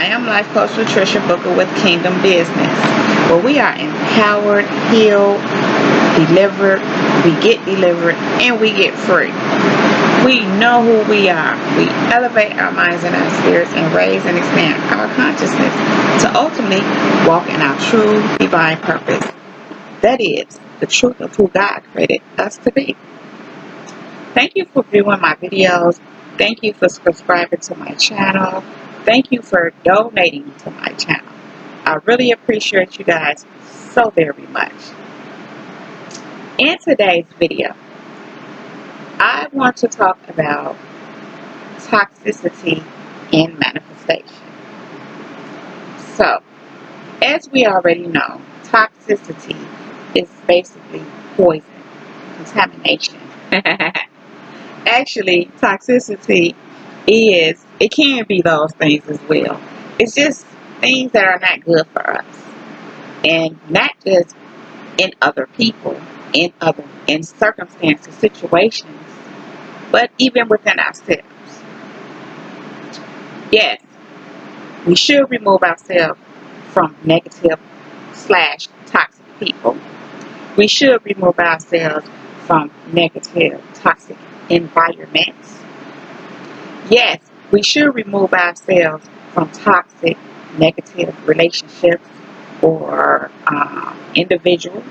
am Life Coach Patricia Booker with Kingdom Business, where we are empowered, healed, delivered, we get delivered, and we get free. We know who we are. We elevate our minds and our spirits and raise and expand our consciousness to ultimately walk in our true divine purpose. That is the truth of who God created us to be. Thank you for viewing my videos. Thank you for subscribing to my channel. Thank you for donating to my channel. I really appreciate you guys so very much. In today's video, I want to talk about toxicity and manifestation. So, as we already know, toxicity is basically poison, contamination. Actually, toxicity it can be those things as well. It's just things that are not good for us. And not just in other people, in circumstances, situations, but even within ourselves. Yes, we should remove ourselves from negative / toxic people. We should remove ourselves from negative, toxic environments. Yes, we should remove ourselves from toxic, negative relationships or individuals.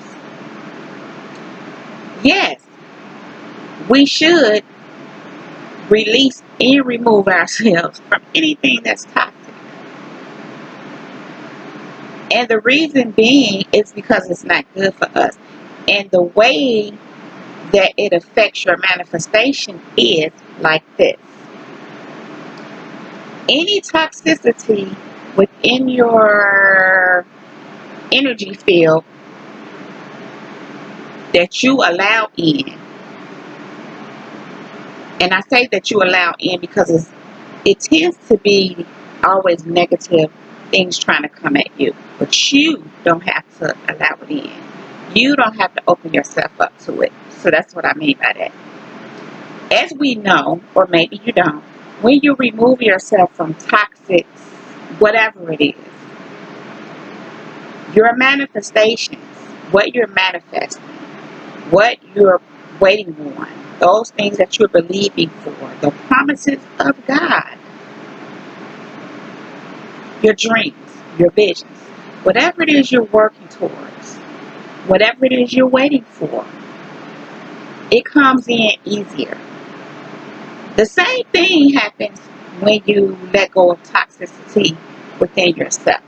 Yes, we should release and remove ourselves from anything that's toxic. And the reason being is because it's not good for us. And the way that it affects your manifestation is like this. Any toxicity within your energy field that you allow in, and I say that you allow in because it tends to be always negative things trying to come at you, but you don't have to allow it in. You don't have to open yourself up to it. So that's what I mean by that. As we know, or maybe you don't, when you remove yourself from toxic, whatever it is, your manifestations, what you're manifesting, what you're waiting on, those things that you're believing for, the promises of God, your dreams, your visions, whatever it is you're working towards, whatever it is you're waiting for, it comes in easier. The same thing happens when you let go of toxicity within yourself.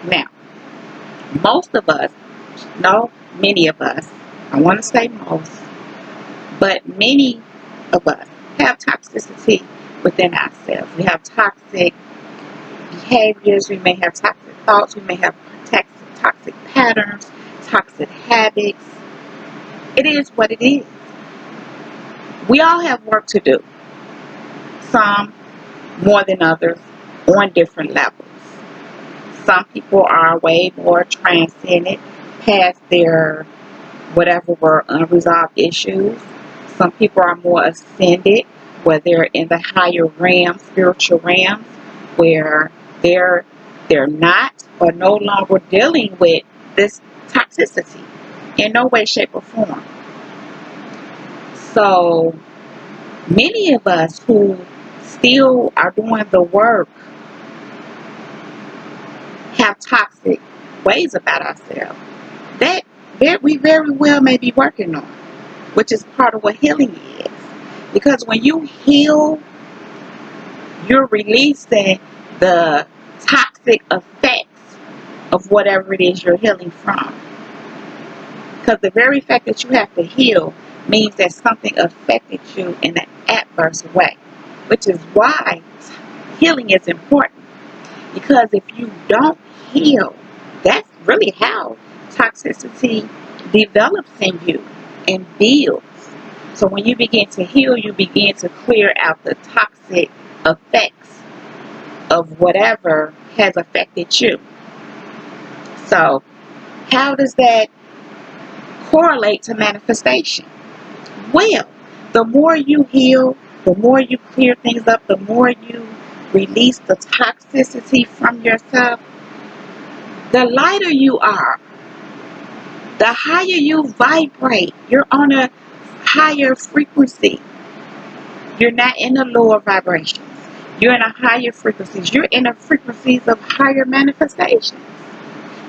Now, most of us, no, many of us, I want to say most, but many of us have toxicity within ourselves. We have toxic behaviors, we may have toxic thoughts, we may have toxic patterns, toxic habits. It is what it is. We all have work to do. Some more than others on different levels. Some people are way more transcended past their whatever were unresolved issues. Some people are more ascended, where they're in the higher realms, spiritual realms, where they're not or no longer dealing with this toxicity in no way, shape, or form. So many of us who still are doing the work have toxic ways about ourselves that we very well may be working on, which is part of what healing is. Because when you heal, you're releasing the toxic effects of whatever it is you're healing from. Because the very fact that you have to heal means that something affected you in an adverse way, which is why healing is important. Because if you don't heal, that's really how toxicity develops in you and builds. So when you begin to heal, you begin to clear out the toxic effects of whatever has affected you. So how does that correlate to manifestation? Well, the more you heal, the more you clear things up, the more you release the toxicity from yourself, the lighter you are, the higher you vibrate. You're on a higher frequency. You're not in the lower vibrations. You're in a higher frequencies. You're in the frequencies of higher manifestations.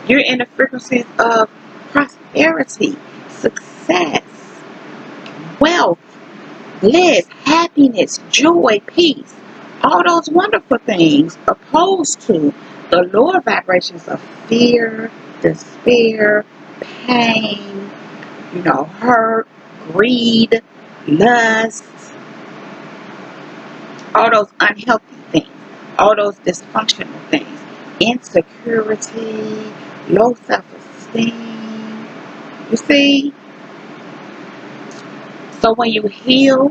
You're in the frequencies of prosperity, success, wealth, bliss, happiness, joy, peace. All those wonderful things opposed to the lower vibrations of fear, despair, pain, hurt, greed, lust, all those unhealthy things, all those dysfunctional things, insecurity, low self-esteem. You see? So when you heal,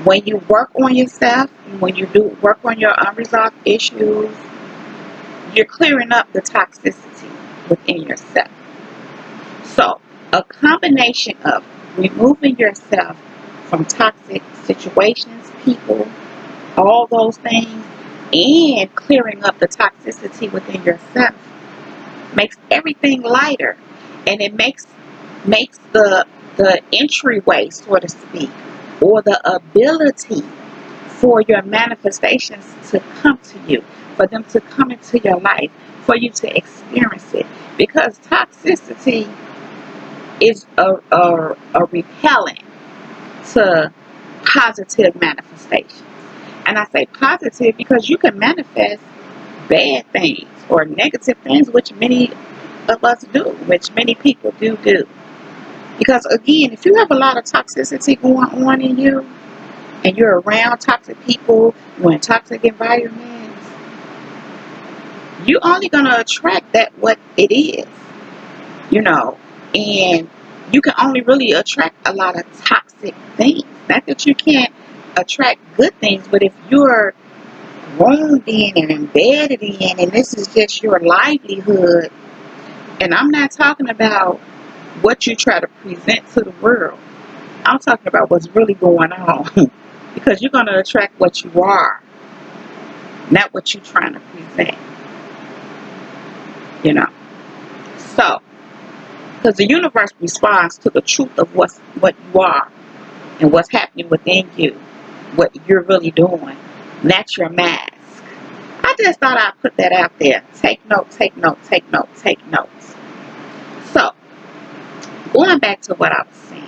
when you work on yourself, when you do work on your unresolved issues, you're clearing up the toxicity within yourself. So a combination of removing yourself from toxic situations, people, all those things, and clearing up the toxicity within yourself makes everything lighter, and it makes the entryway, so to speak, or the ability for your manifestations to come to you, for them to come into your life, for you to experience it. Because toxicity is a repellent to positive manifestations. And I say positive because you can manifest bad things or negative things, which many of us do, which many people do. Because again, if you have a lot of toxicity going on in you, and you're around toxic people, you're in toxic environments, you're only going to attract that what it is, and you can only really attract a lot of toxic things. Not that you can't attract good things, but if you're groomed in and embedded in, and this is just your livelihood, and I'm not talking about what you try to present to the world, I'm talking about what's really going on. Because you're going to attract what you are, not what you're trying to present. So, because the universe responds to the truth of what you are and what's happening within you, what you're really doing, not your mask. I just thought I'd put that out there. Take note, take note, take note, take notes. So, going back to what I was saying,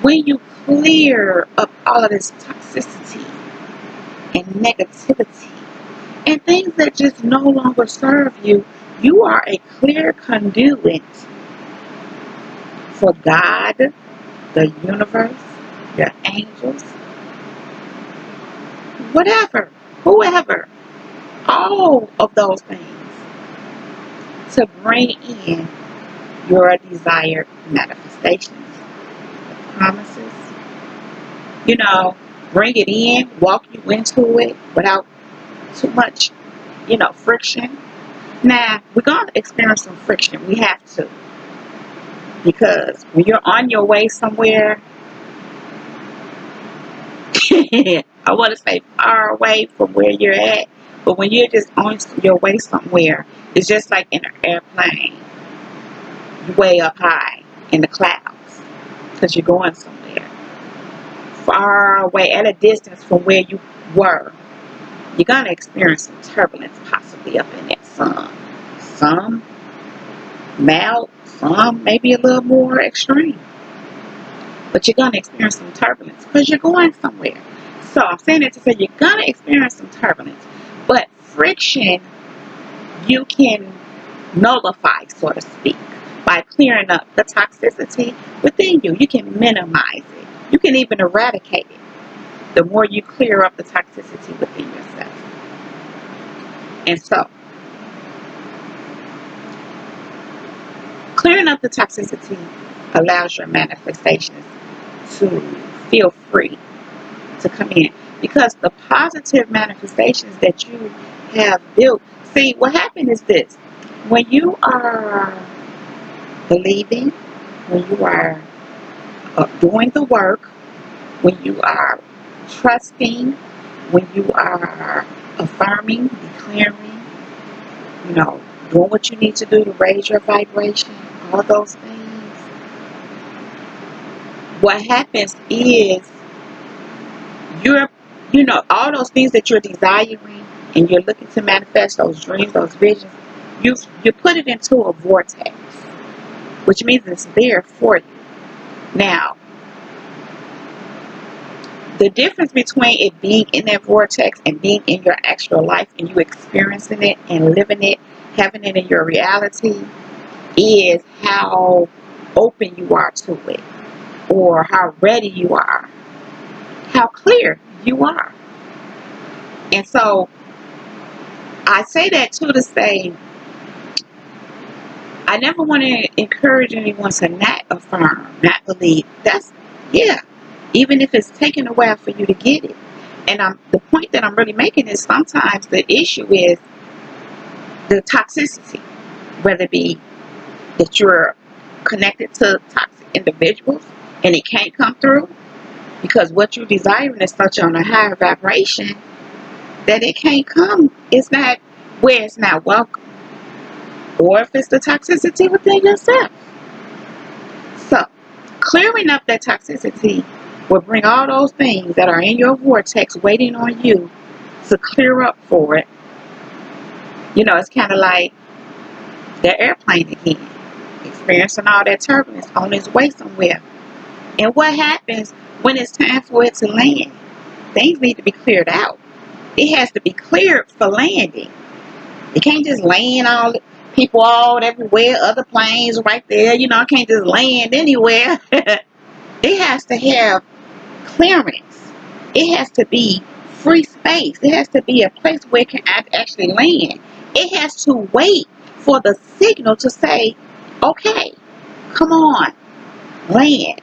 when you clear up all of this toxicity and negativity and things that just no longer serve you, you are a clear conduit for God, the universe, your angels, whatever, whoever, all of those things to bring in your desired manifestations, promises. Bring it in, walk you into it without too much, friction. Now, we're going to experience some friction. We have to. Because when you're on your way somewhere, I want to say far away from where you're at, but when you're just on your way somewhere, it's just like in an airplane. You're way up high in the clouds because you're going somewhere. Far away, at a distance from where you were, you're going to experience some turbulence possibly up in that sun. Some mild, some maybe a little more extreme. But you're going to experience some turbulence because you're going somewhere. So I'm saying it to say you're going to experience some turbulence. But friction, you can nullify, so to speak, by clearing up the toxicity within you. You can minimize it. You can even eradicate it. The more you clear up the toxicity within yourself. And so, clearing up the toxicity allows your manifestations to feel free to come in, because the positive manifestations that you have built. See, what happened is this: when you are believing, when you are doing the work, when you are trusting, when you are affirming, declaring, you know, doing what you need to do to raise your vibration, all those things, what happens is you're, you know, all those things that you're desiring and you're looking to manifest, those dreams, those visions, you put it into a vortex, which means it's there for you. Now, the difference between it being in that vortex and being in your actual life and you experiencing it and living it, having it in your reality, is how open you are to it, or how ready you are, how clear you are. And so I say that too to say, I never want to encourage anyone to not affirm, not believe. That's, yeah, even if it's taking a while for you to get it. And the point that I'm really making is sometimes the issue is the toxicity, whether it be that you're connected to toxic individuals and it can't come through because what you're desiring is such on a higher vibration that it can't come. It's not where it's not welcome. Or if it's the toxicity within yourself. So, clearing up that toxicity will bring all those things that are in your vortex waiting on you to clear up for it. You know, it's kind of like the airplane again, experiencing all that turbulence on its way somewhere. And what happens when it's time for it to land? Things need to be cleared out. It has to be cleared for landing. It can't just land all people all everywhere, other planes right there. You know, it can't just land anywhere. It has to have clearance. It has to be free space. It has to be a place where it can actually land. It has to wait for the signal to say, okay, come on, land.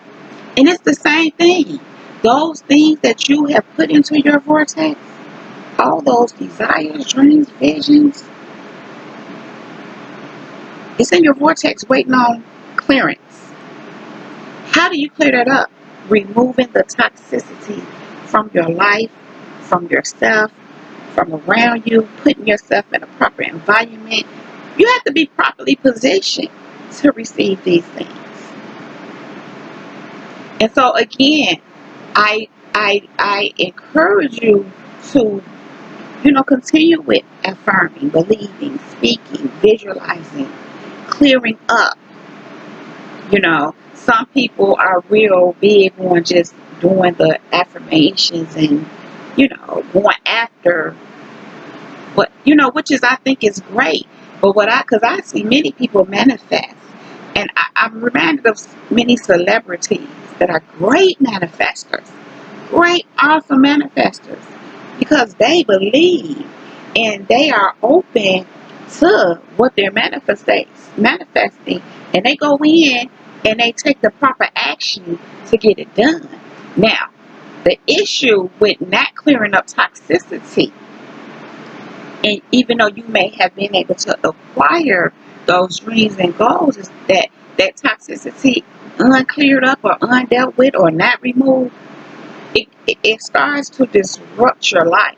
And it's the same thing. Those things that you have put into your vortex, all those desires, dreams, visions, it's in your vortex waiting on clearance. How do you clear that up? Removing the toxicity from your life, from yourself, from around you, putting yourself in a proper environment. You have to be properly positioned to receive these things. And so again, I encourage you to, you know, continue with affirming, believing, speaking, visualizing, clearing up. You know, some people are real big on just doing the affirmations and, you know, going after what, you know, which is, I think is great. But because I see many people manifest, and I'm reminded of many celebrities that are great manifestors, great, awesome manifestors, because they believe and they are open to what they're manifesting, and they go in and they take the proper action to get it done. Now, the issue with not clearing up toxicity, and even though you may have been able to acquire those dreams and goals, is that toxicity uncleared up or undealt with or not removed, it starts to disrupt your life.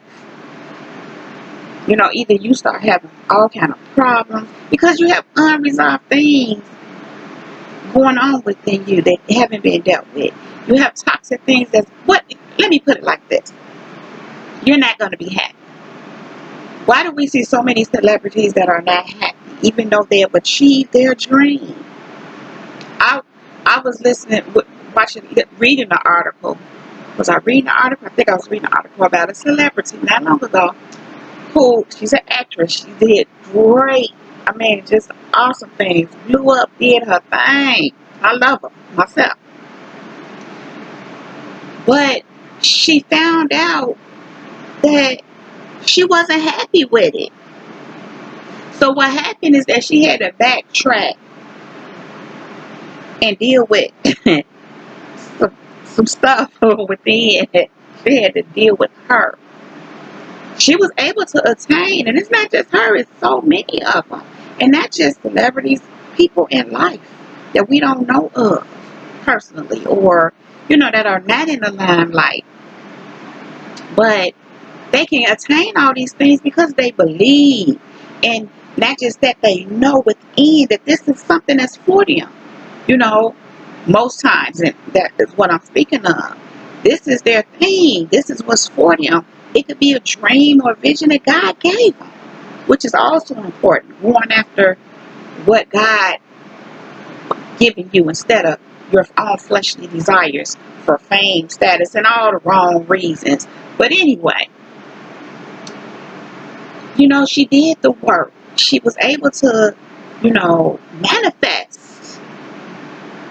You know, either you start having all kind of problems because you have unresolved things going on within you that haven't been dealt with. You have toxic things let me put it like this. You're not going to be happy. Why do we see so many celebrities that are not happy, even though they have achieved their dream? I was reading the article. Was I reading the article? I think I was reading an article about a celebrity not long ago who, she's an actress. She did great. I mean, just awesome things. Blew up, did her thing. I love her myself. But she found out that she wasn't happy with it. So what happened is that she had to backtrack and deal with some stuff within. She had to deal with her. She was able to attain, and it's not just her, it's so many of them. And not just celebrities, people in life that we don't know of personally, or, you know, that are not in the limelight. But They can attain all these things because they believe. And not just that, they know within that this is something that's for them. You know, most times, and that is what I'm speaking of. This is their thing. This is what's for them. It could be a dream or vision that God gave them, which is also important. Going after what God given you instead of your own fleshly desires for fame, status, and all the wrong reasons. But anyway, she did the work. She was able to, manifest,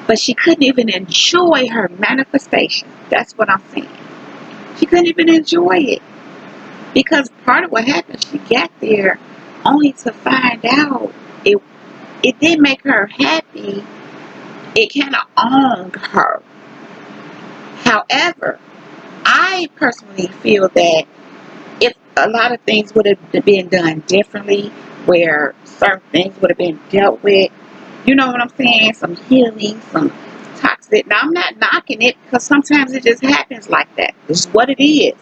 but she couldn't even enjoy her manifestation. That's what I'm saying. She couldn't even enjoy it because part of what happened, she got there only to find out it didn't make her happy. It kind of owned her. However, I personally feel that if a lot of things would have been done differently, where certain things would have been dealt with, you know what I'm saying? Some healing, some toxic. Now, I'm not knocking it because sometimes it just happens like that. This is what it is.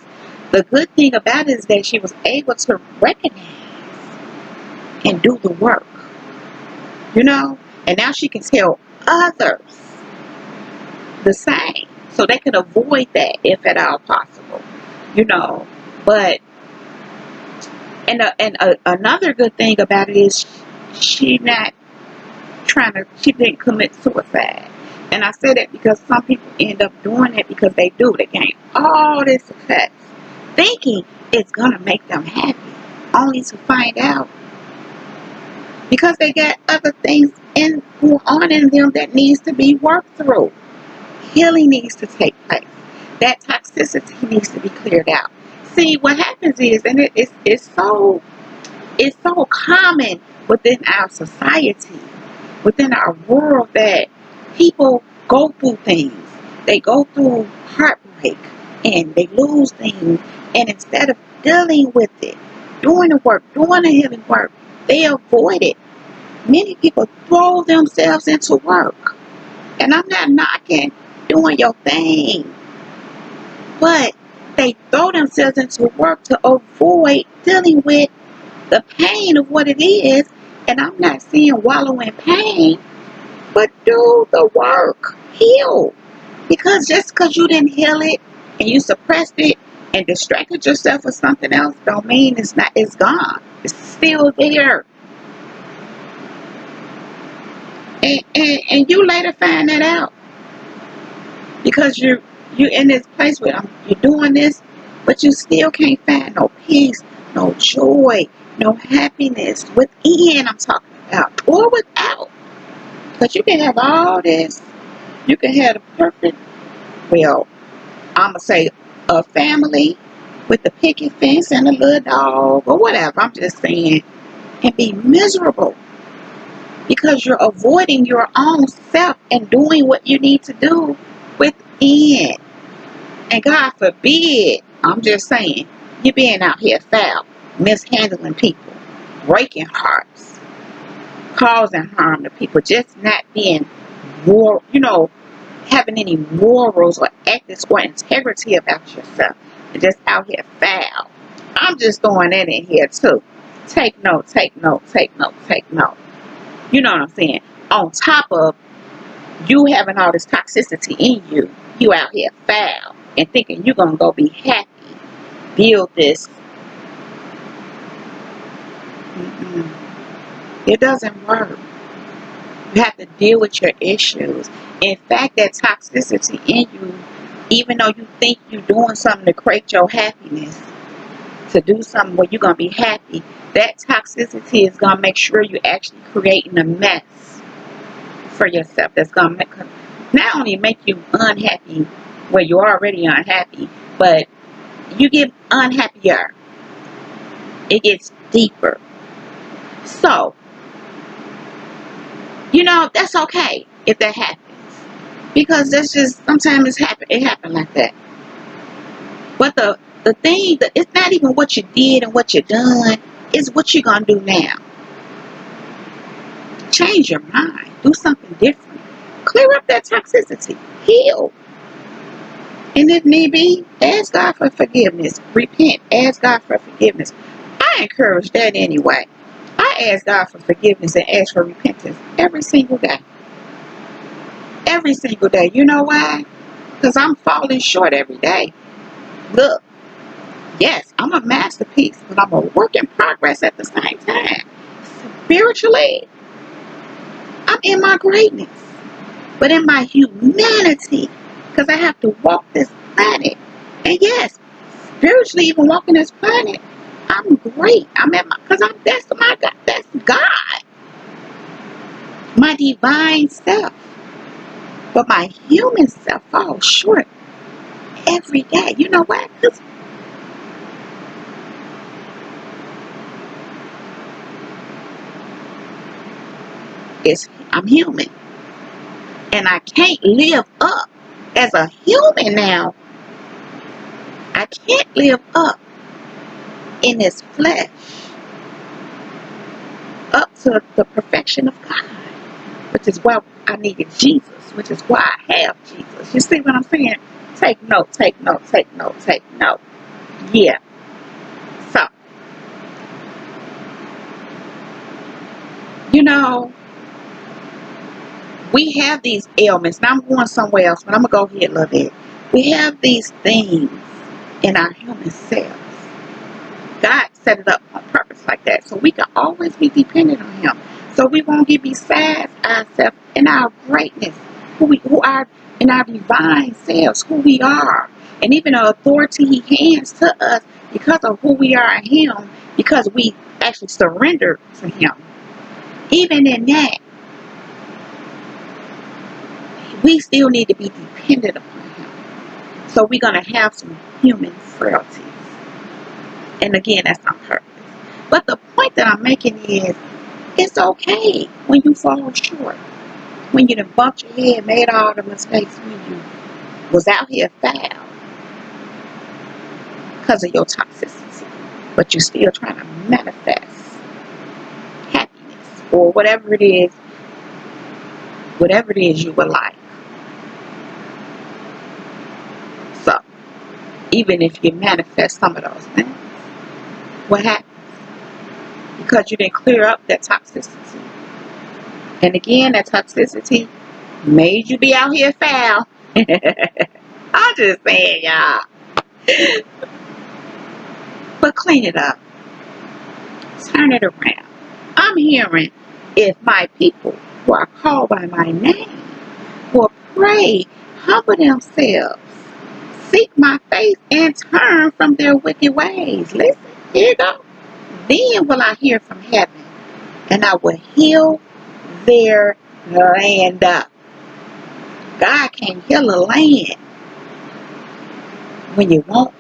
The good thing about it is that she was able to recognize and do the work, and now she can tell others the same so they can avoid that if at all possible, but another good thing about it is she didn't commit suicide. And I say that because some people end up doing it because they gain all this success thinking it's gonna make them happy, only to find out because they got other things going on in them that needs to be worked through. Healing needs to take place. That toxicity needs to be cleared out. See, what happens is, and it's so common within our society, within our world, that people go through things. They go through heartbreak and they lose things. And instead of dealing with it, doing the work, doing the healing work, they avoid it. Many people throw themselves into work. And I'm not knocking doing your thing, but they throw themselves into work to avoid dealing with the pain of what it is. And I'm not saying wallow in pain, but do the work. Heal. Because just because you didn't heal it and you suppressed it and distracted yourself with something else don't mean it's gone. It's still there. And you later find that out. Because you're in this place where you're doing this, but you still can't find no peace, no joy, no happiness within. I'm talking about, or without. Because you can have all this. You can have the perfect, well, I'm gonna say a family with the picket fence and a little dog or whatever. I'm just saying, and be miserable because you're avoiding your own self and doing what you need to do within. And God forbid, I'm just saying, you being out here foul, mishandling people, breaking hearts, causing harm to people, just not being more, having any morals or ethics or integrity about yourself, and just out here foul. I'm just throwing that in here too. Take note, take note, take note, take note. You know what I'm saying? On top of you having all this toxicity in you, you out here foul and thinking you're going to go be happy, build this. It doesn't work. You have to deal with your issues. In fact, that toxicity in you, even though you think you're doing something to create your happiness, to do something where you're going to be happy, that toxicity is going to make sure you're actually creating a mess for yourself that's going to not only make you unhappy where you're already unhappy, but you get unhappier. It gets deeper. So, that's okay if that happens. Because that's just, sometimes it happen like that. But the thing, it's not even what you did and what you done, it's what you're going to do now. Change your mind. Do something different. Clear up that toxicity. Heal. And if need be, ask God for forgiveness. Repent. Ask God for forgiveness. I encourage that anyway. I ask God for forgiveness and ask for repentance every single day. Every single day. You know why? Because I'm falling short every day. Look, yes, I'm a masterpiece, but I'm a work in progress at the same time. Spiritually, I'm in my greatness, but in my humanity, because I have to walk this planet. And yes, spiritually, even walking this planet, I'm great. I'm at my, because that's my God. That's God, my divine self. But my human self falls short every day. You know why? Because I'm human. And I can't live up as a human now. I can't live up in this flesh up to the perfection of God, which is why I needed Jesus, which is why I have Jesus. You see what I'm saying? Take note, take note, take note, take note. Yeah. So, you know, we have these ailments. Now I'm going somewhere else, but I'm going to go here a little bit. We have these things in our human selves. God set it up on purpose like that, so we can always be dependent on Him. So we won't get beside ourselves in our greatness, who are in our divine selves, who we are, and even the authority He hands to us because of who we are in Him, because we actually surrender to Him. Even in that, we still need to be dependent upon Him. So we're gonna have some human frailties, and again, that's on purpose. But the point that I'm making is, it's okay when you fall short. When you done bumped your head, made all the mistakes, when you was out here foul because of your toxicity. But you're still trying to manifest happiness or whatever it is you would like. So, even if you manifest some of those things, what happens? Because you didn't clear up that toxicity. And again, that toxicity made you be out here foul. I'm just saying, y'all. But clean it up. Turn it around. I'm hearing, if my people who are called by my name will pray, humble themselves, seek my face, and turn from their wicked ways. Listen, here you go. Then will I hear from heaven, and I will heal their land up. God can heal a land when you won't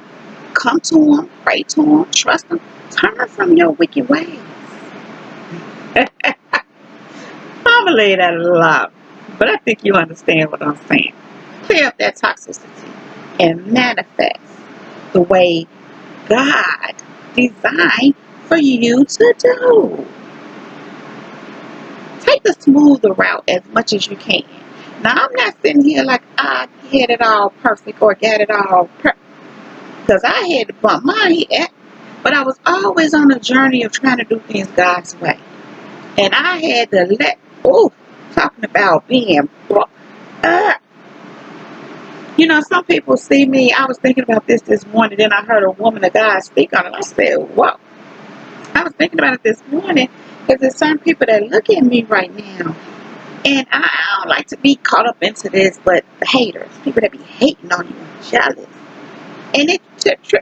come to Him, pray to Him, trust Him, turn from your wicked ways. I'm going to lay that alone. But I think you understand what I'm saying. Clear up that toxicity and manifest the way God designed for you to do. Take the smoother route as much as you can. Now, I'm not sitting here like I had it all perfect or got it all perfect. Because I had to bump my head. But I was always on a journey of trying to do things God's way. And I had to talking about being some people see me. I was thinking about this morning. Then I heard a woman of God speak on it. I said, whoa. I was thinking about it this morning because there's some people that look at me right now. And I don't like to be caught up into this, but the haters, people that be hating on you and jealous. And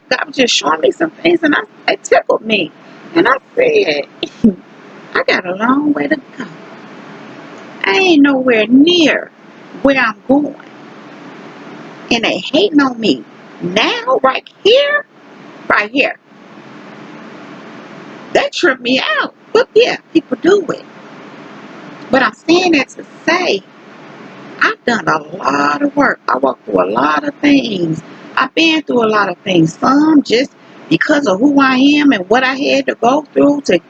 God was just showing me some things, and it tickled me. And I said, I got a long way to go. I ain't nowhere near where I'm going. And they hating on me now, right here. That tripped me out. But yeah, people do it. But I'm saying that to say, I've done a lot of work. I walked through a lot of things. I've been through a lot of things. Some just because of who I am and what I had to go through to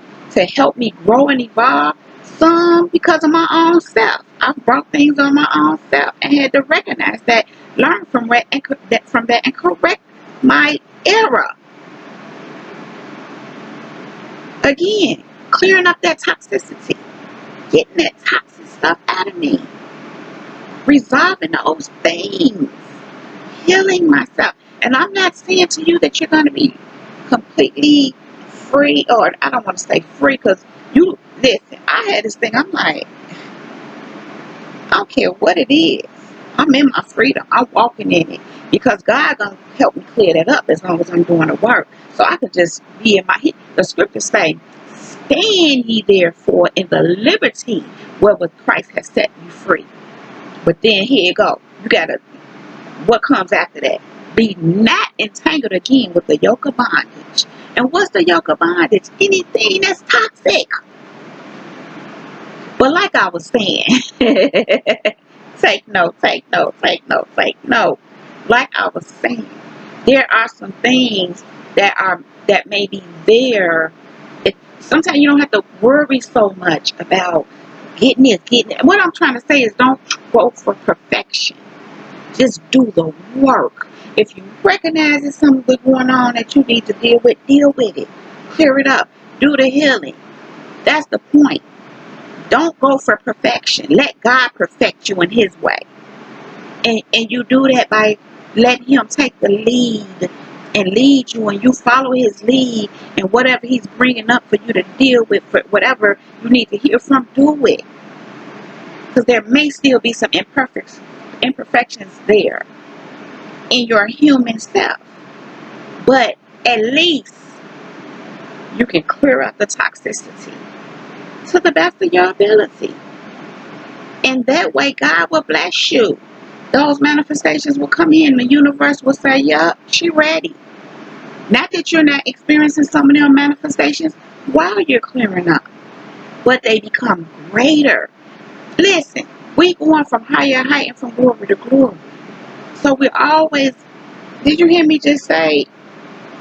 help me grow and evolve. Some because of my own self. I brought things on my own self and had to recognize that, learn from that, and correct my error. Again, clearing up that toxicity, getting that toxic stuff out of me, resolving those things, healing myself. And I'm not saying to you that you're going to be completely free, or I don't want to say free, because you, listen, I had this thing, I'm like, I don't care what it is. I'm in my freedom. I'm walking in it because God gonna help me clear that up as long as I'm doing the work. So I could just be in my head. The scriptures say, "Stand ye therefore in the liberty wherewith Christ has set you free." But then here you go. You gotta. What comes after that? Be not entangled again with the yoke of bondage. And what's the yoke of bondage? Anything that's toxic. But like I was saying, take note, take note, take note, take note. Like I was saying, there are some things that may be there. Sometimes you don't have to worry so much about getting it, getting it. What I'm trying to say is, don't go for perfection. Just do the work. If you recognize there's something going on that you need to deal with it. Clear it up. Do the healing. That's the point. Don't go for perfection. Let God perfect you in His way. And you do that by letting Him take the lead and lead you, and you follow His lead, and whatever He's bringing up for you to deal with, for whatever you need to hear from, do it. Because there may still be some imperfections there in your human self. But at least you can clear out the toxicity to the best of your ability. And that way God will bless you. Those manifestations will come in. The universe will say, yup, she ready. Not that you're not experiencing some of them manifestations while you're clearing up, but they become greater. Listen, we going from higher height and from glory to glory. So we're always, did you hear me just say,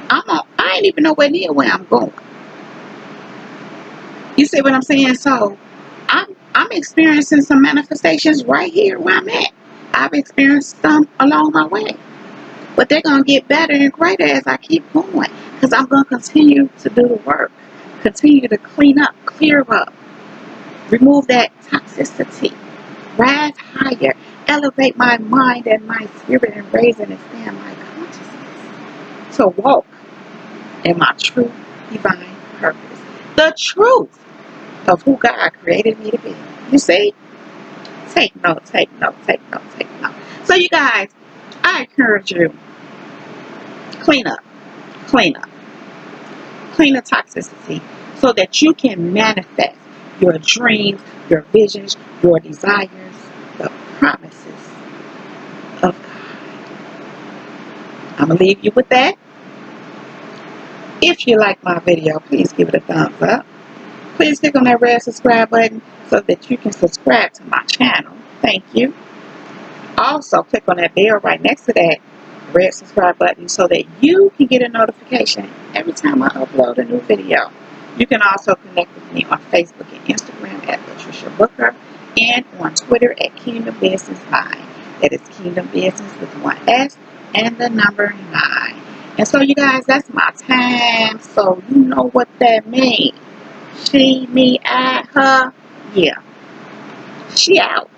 I ain't even nowhere near where I'm going. You see what I'm saying? So I'm experiencing some manifestations right here where I'm at. I've experienced some along my way. But they're going to get better and greater as I keep going. Because I'm going to continue to do the work. Continue to clean up, clear up. Remove that toxicity. Rise higher. Elevate my mind and my spirit and raise and expand my consciousness. To walk in my true divine purpose. The truth of who God created me to be. You see? Take note, take note, take note, take note. So you guys, I encourage you, clean up, clean up. Clean the toxicity so that you can manifest your dreams, your visions, your desires, the promises of God. I'm going to leave you with that. If you like my video, please give it a thumbs up. Please click on that red subscribe button so that you can subscribe to my channel. Thank you. Also, click on that bell right next to that red subscribe button so that you can get a notification every time I upload a new video. You can also connect with me on Facebook and Instagram at Patricia Booker, and on Twitter at Kingdom Business 9. That is Kingdom Business with one S and the number 9. And so you guys, that's my time. So you know what that means. She, me, I, her. Yeah. She out.